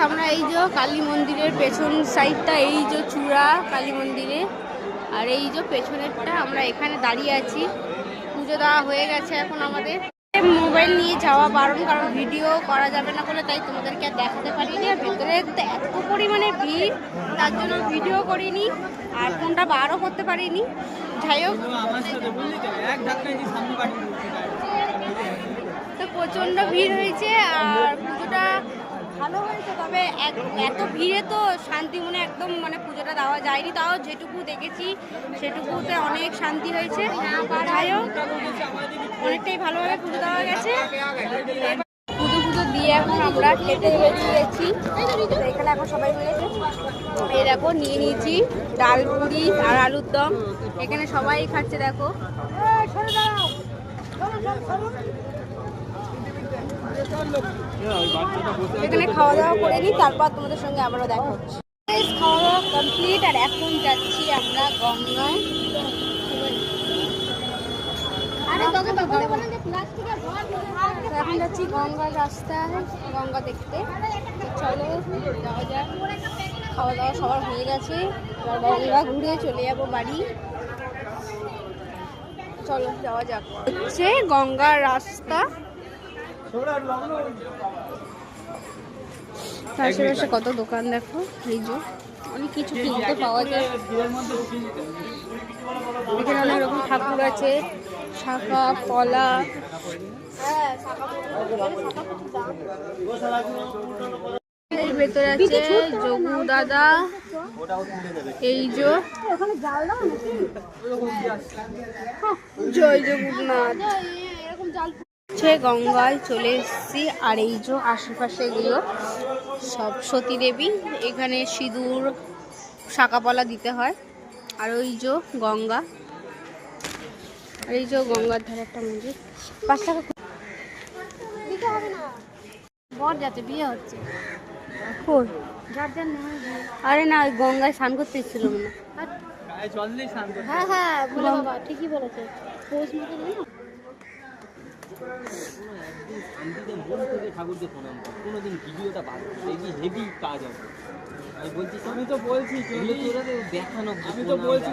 আমরা এই যে কালী মন্দিরের পেছন সাইডটা, এই যে চূড়া কালী মন্দিরে, আর এই যে পেছনেরটা আমরা এখানে দাঁড়িয়ে আছি। পুজো দেওয়া হয়ে গেছে এখন আমাদের। মোবাইল নিয়ে যাওয়া বারণ, কারণ ভিডিও করা যাবে না বলে, তাই তোমাদেরকে আর দেখাতে পারিনি। আর ভেতরে এত পরিমাণে ভিড়, তার জন্য ভিডিও করিনি আর ফোনটা বারও করতে পারিনি। যাই হোক, তো প্রচণ্ড ভিড় হয়েছে আর পুজোটা ভালো হয়েছে। তবে এত ভিড়ে তো শান্তি মনে একদম মানে পুজোটা দেওয়া যায়নি, তাও যেটুকু দেখেছি সেটুকুতে অনেক শান্তি হয়েছে। যাই হোক, অনেকটাই ভালোভাবে পুজো দেওয়া গেছে। পুজো দিয়ে এখন আমরা খেতে গেছি। এখানে এখন সবাই মিলেছে, এই দেখো নিয়ে নিয়েছি ডাল পুরি আর আলুর দম। এখানে সবাই খাচ্ছে, দেখো। এখানে খাওয়া দাওয়া করে নিই, তারপর তোমাদের সঙ্গে আবারও দেখা হচ্ছে। খাওয়া দাওয়া কমপ্লিট আর এখন যাচ্ছি আমরা গঙ্গায়। এখন যাচ্ছি গঙ্গার রাস্তায় গঙ্গা দেখতে। চলো যাওয়া যাক। খাওয়া দাওয়া সবার হয়ে গেছে, এবার গঙ্গা ঘুরে চলে যাবো বাড়ি। চলো যাওয়া যাক। হচ্ছে গঙ্গার রাস্তা, আশেপাশে কত দোকান দেখো, এই যে অনেক কিছু কিনতে পাওয়া যায়। এখানে অনেক রকম ঠাকুর আছে, শাখা পলা। এর ভেতরে আছে যোগু দাদা, এই যে জয় জগন্নাথ। গঙ্গায় চলে এসেছি আর এই যে আশেপাশে এগুলো সব সতী দেবী। এখানে সিঁদুর শাঁকাপলা দিতে হয়। আর ওই যে গঙ্গা, আর এই যে গঙ্গার ধারে একটা মন্দির। 5 টাকা দিতে হবে না, বর যাতে বিয়ে হচ্ছে। আরে না, ওই গঙ্গায় স্নান করতে এসেছিল না। হ্যাঁ হ্যাঁ বলে বাবা ঠিকই বলেছে। শান্তিতে মন থেকে ঠাকুরকে প্রণাম কর, কোনোদিন ভিডিওটা বাদ দেখি হেভি কাজ হবে। আমি বলছি, আমি তো বলছি দেখানো, আমি তো বলছি